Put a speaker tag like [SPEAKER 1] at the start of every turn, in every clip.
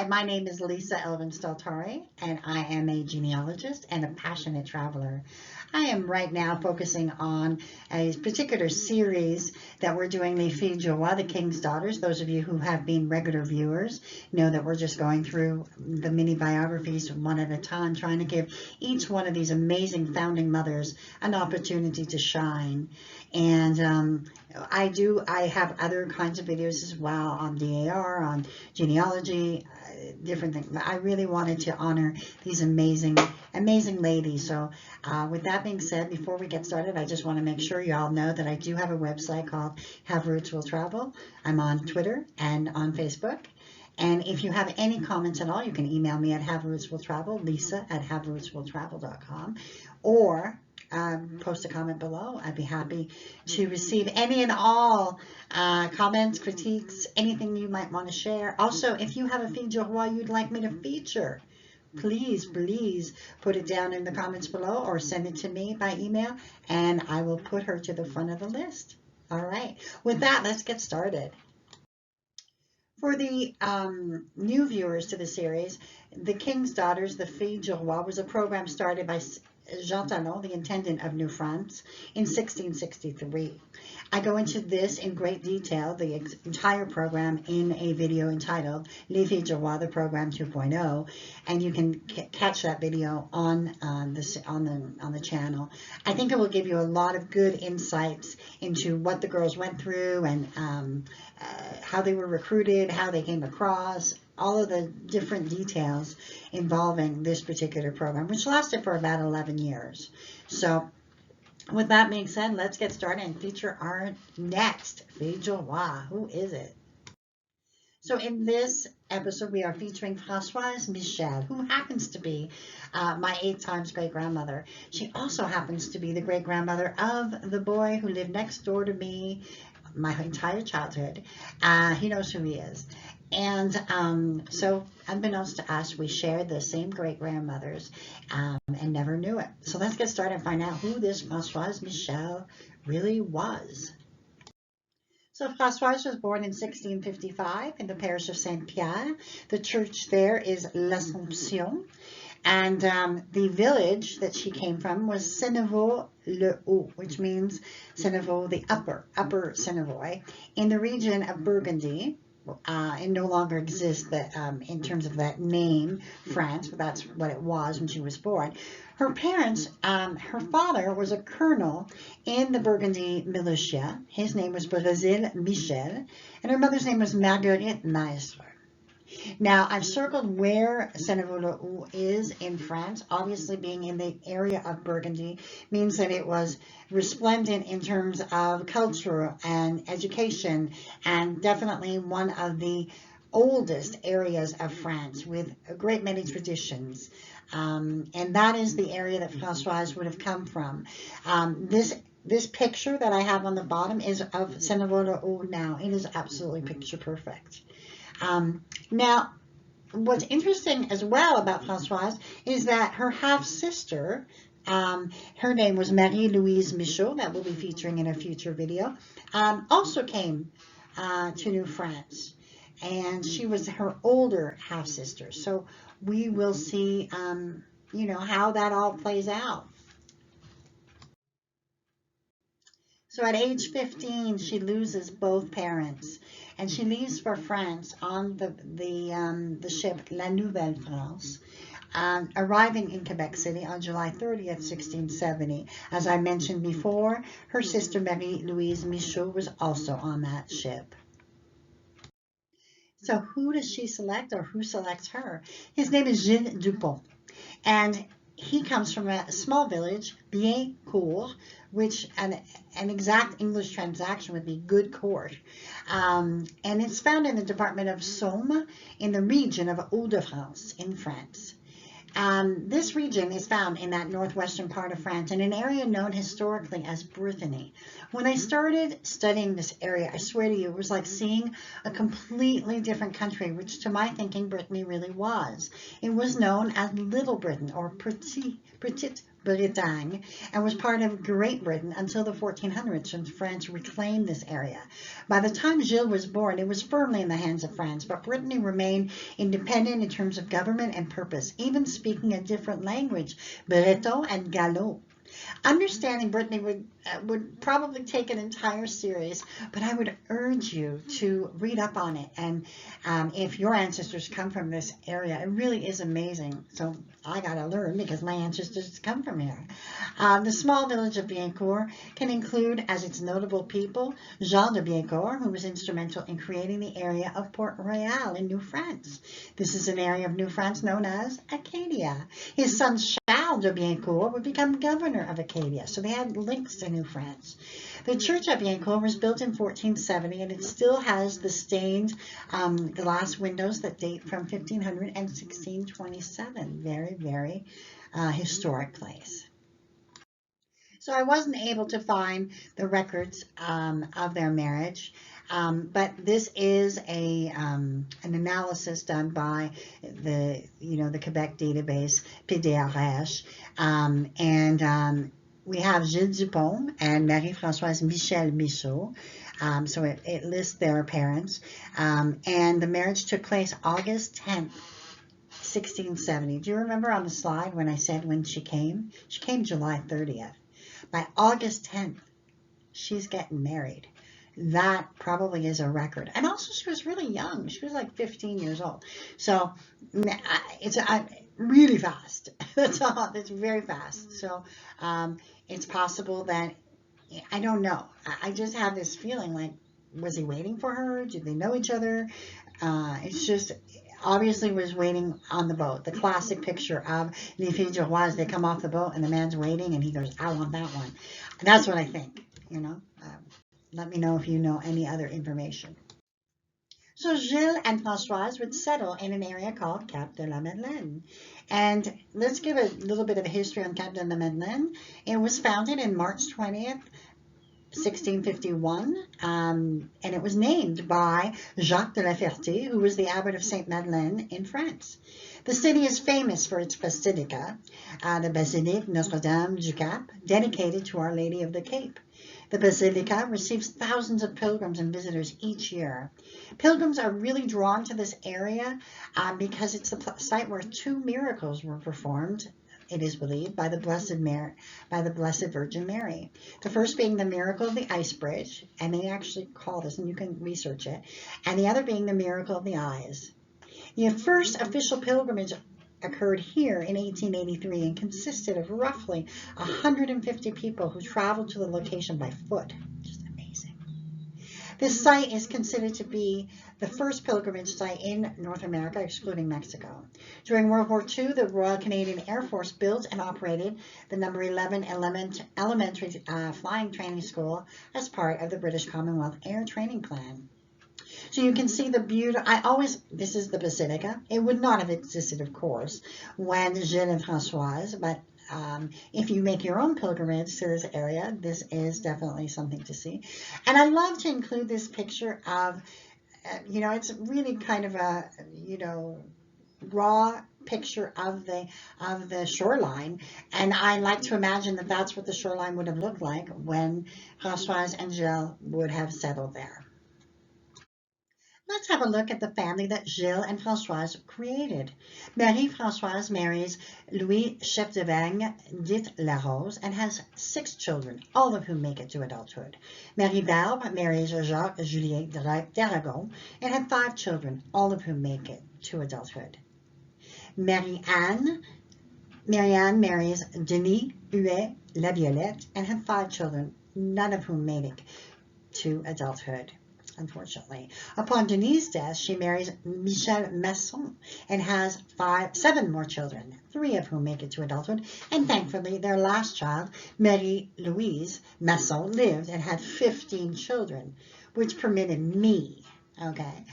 [SPEAKER 1] Hi, my name is Lisa Elvin Staltari, and I am a genealogist and a passionate traveler. I am right now focusing on a particular series that we're doing, Les Filles du Roi, the King's Daughters. Those of you who have been regular viewers know that we're just going through the mini biographies one at a time, trying to give each one of these amazing founding mothers an opportunity to shine. And I have other kinds of videos as well on DAR, on genealogy, different things. I really wanted to honor these amazing ladies. So with that being said, before we get started, I just want to make sure you all know that I do have a website called Have Roots Will Travel. I'm on Twitter and on Facebook. And if you have any comments at all, you can email me at haverootswilltravel, lisa@haverootswilltravel.com, or post a comment below. I'd be happy to receive any and all comments, critiques, anything you might want to share. Also, if you have a fille du roi you'd like me to feature, please put it down in the comments below or send it to me by email, and I will put her to the front of the list. All right. With that, let's get started. For the new viewers to the series, The King's Daughters, The Filles du Roi, was a program started by Jean Talon, the intendant of New France, in 1663. I go into this in great detail, the entire program, in a video entitled Les Filles du Roi, the Program 2.0, and you can catch that video on the channel. I think it will give you a lot of good insights into what the girls went through and how they were recruited, how they came across, all of the different details involving this particular program, which lasted for about 11 years. So with that being said, let's get started and feature our next fille du roi. Who is it? So in this episode, we are featuring Francoise Michel, who happens to be my 8 times great-grandmother. She also happens to be the great-grandmother of the boy who lived next door to me my entire childhood. He knows who he is. And so unbeknownst to us, we shared the same great-grandmothers and never knew it. So let's get started and find out who this Françoise Michel really was. So Françoise was born in 1655 in the parish of Saint-Pierre. The church there is l'Assomption. And the village that she came from was Senneval-le-Haut, which means Senneval, the upper Sennevois, in the region of Burgundy. It no longer exists in terms of that name, France, but that's what it was when she was born. Her parents, her father was a colonel in the Burgundy militia. His name was Basile Michel, and her mother's name was Marguerite Maestre. Now, I've circled where Senneval-le-Haut is in France. Obviously, being in the area of Burgundy means that it was resplendent in terms of culture and education, and definitely one of the oldest areas of France with a great many traditions. And that is the area that Françoise would have come from. This picture that I have on the bottom is of Senneval-le-Haut now. It is absolutely picture perfect. Now, what's interesting as well about Françoise is that her half-sister, her name was Marie-Louise Michaud, that we'll be featuring in a future video, also came to New France, and she was her older half-sister. So we will see, you know, how that all plays out. So at age 15, she loses both parents, and she leaves for France on the ship La Nouvelle France, arriving in Quebec City on July 30th, 1670. As I mentioned before, her sister Marie-Louise Michaud was also on that ship. So who does she select, or who selects her? His name is Gilles Dupont, and he comes from a small village, Biencourt, which an exact English transaction would be good court. And it's found in the department of Somme in the region of Hauts-de-France in France. This region is found in that northwestern part of France in an area known historically as Brittany. When I started studying this area, I swear to you, it was like seeing a completely different country, which to my thinking, Brittany really was. It was known as Little Britain, or Petite Bretagne, and was part of Great Britain until the 1400s when France reclaimed this area. By the time Gilles was born, it was firmly in the hands of France, but Brittany remained independent in terms of government and purpose, even speaking a different language, Breton and Gallo. Understanding Brittany would probably take an entire series, but I would urge you to read up on it. And if your ancestors come from this area, it really is amazing. So I got to learn because my ancestors come from here. The small village of Biencourt can include as its notable people Jean de Biencourt, who was instrumental in creating the area of Port Royal in New France. This is an area of New France known as Acadia. His son Charles de Biencourt would become governor of Acadia, so they had links to New France. The church at Biencourt was built in 1470, and it still has the stained glass windows that date from 1500 and 1627. Very, very historic place. So I wasn't able to find the records of their marriage, but this is an analysis done by the Quebec database FDR, and we have Gilles Dupont and Marie Francoise Michel. So it lists their parents, and the marriage took place August 10th. 1670. Do you remember on the slide when I said when she came? She came July 30th. By August 10th, she's getting married. That probably is a record. And also, she was really young. She was like 15 years old. So it's really fast. That's all. It's very fast. So it's possible that, I don't know. I just have this feeling like, was he waiting for her? Did they know each other? It's just, obviously was waiting on the boat. The classic picture of Les Filles du Roi, they come off the boat and the man's waiting and he goes, I want that one. And that's what I think, Let me know if you know any other information. So Gilles and Françoise would settle in an area called Cap de la Madeleine. And let's give a little bit of a history on Cap de la Madeleine. It was founded in March 20th, 1651, and it was named by Jacques de la Ferté, who was the abbot of Saint Madeleine in France. The city is famous for its basilica, the Basilique Notre-Dame du Cap, dedicated to Our Lady of the Cape. The basilica receives thousands of pilgrims and visitors each year. Pilgrims are really drawn to this area because it's the site where 2 miracles were performed, it is believed, by the Blessed Virgin Mary. The first being the miracle of the ice bridge, and they actually call this, and you can research it, and the other being the miracle of the eyes. The first official pilgrimage occurred here in 1883 and consisted of roughly 150 people who traveled to the location by foot. Just amazing. This site is considered to be the first pilgrimage site in North America, excluding Mexico. During World War II, the Royal Canadian Air Force built and operated the number 11 Elementary Flying Training School as part of the British Commonwealth Air Training Plan. So you can see the beauty. This is the Basilica. It would not have existed, of course, when Gilles and Françoise, but if you make your own pilgrimage to this area, this is definitely something to see. And I love to include this picture of, it's really kind of a, raw picture of the shoreline, and I like to imagine that that's what the shoreline would have looked like when Françoise and Gilles would have settled there. Let's have a look at the family that Gilles and Françoise created. Marie-Françoise marries Louis Chef de Vigne, dit La Rose, and has 6 children, all of whom make it to adulthood. Marie d'Arbre marries Jacques Julien d'Aragon and had 5 children, all of whom make it to adulthood. Marie-Anne marries Denis Huet Laviolette and had 5 children, none of whom made it to adulthood, unfortunately. Upon Denis' death, she marries Michel Masson and has 7 more children, 3 of whom make it to adulthood, and thankfully their last child, Marie-Louise Masson, lived and had 15 children, which permitted me, okay?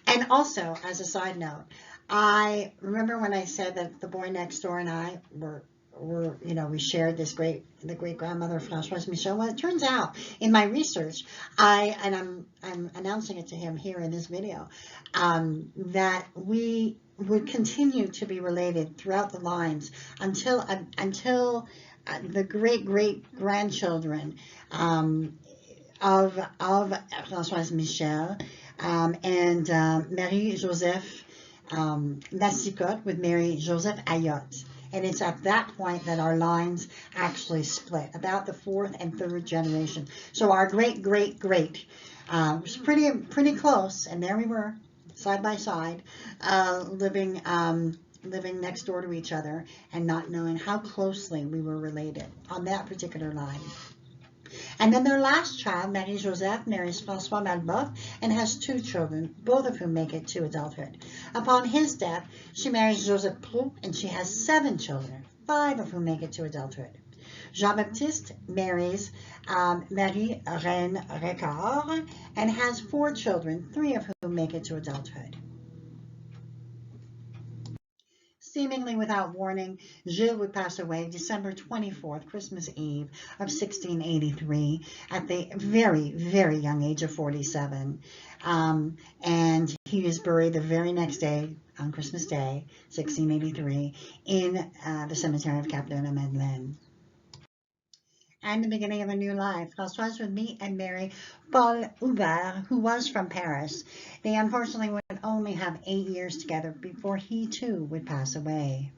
[SPEAKER 1] And also, as a side note, I remember when I said that the boy next door and I were we shared the great grandmother of Françoise Michel. Well, it turns out in my research, I'm announcing it to him here in this video, that we would continue to be related throughout the lines until the great-great-grandchildren of Françoise Michel and Marie-Joseph Lassicotte with Marie-Joseph Ayotte. And it's at that point that our lines actually split, about the fourth and third generation. So our great-great-great was pretty close, and there we were, side by side, living next door to each other and not knowing how closely we were related on that particular line. And then their last child, Marie-Joseph, marries François Malboeuf and has 2 children, both of whom make it to adulthood. Upon his death, she marries Joseph Proulx and she has 7 children, 5 of whom make it to adulthood. Jean-Baptiste marries Marie-Reine Ricard and has 4 children, 3 of whom make it to adulthood. Seemingly without warning, Gilles would pass away December 24th, Christmas Eve of 1683, at the very, very young age of 47. And he was buried the very next day, on Christmas Day, 1683, in the cemetery of Cap de la Madeleine. And the beginning of a new life. Françoise would meet and marry Paul Hubert, who was from Paris. They unfortunately would only have 8 years together before he too would pass away.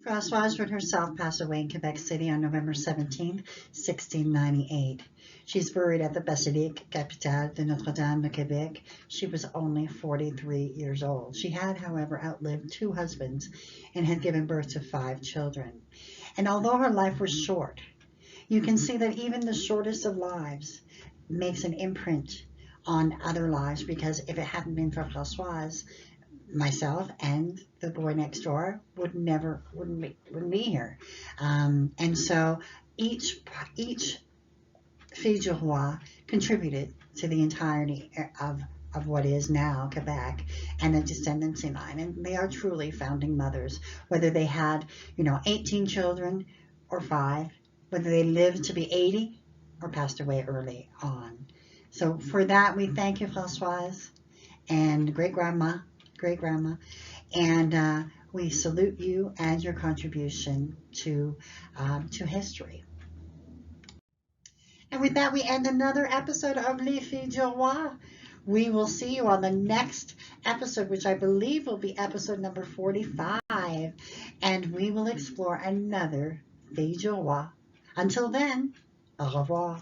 [SPEAKER 1] Françoise would herself pass away in Quebec City on November 17, 1698. She's buried at the Basilique Capitale de Notre-Dame de Quebec. She was only 43 years old. She had, however, outlived 2 husbands and had given birth to 5 children. And although her life was short, you can see that even the shortest of lives makes an imprint on other lives, because if it hadn't been for Françoise, myself and the boy next door wouldn't be here. And so each fille du roi contributed to the entirety of what is now Quebec and the descendancy line. And they are truly founding mothers, whether they had, 18 children or 5, whether they lived to be 80 or passed away early on. So for that, we thank you, Françoise, and great-grandma, and we salute you and your contribution to history. And with that, we end another episode of Les Filles du Roi. We will see you on the next episode, which I believe will be episode number 45, and we will explore another Fille du Roi. Until then, au revoir.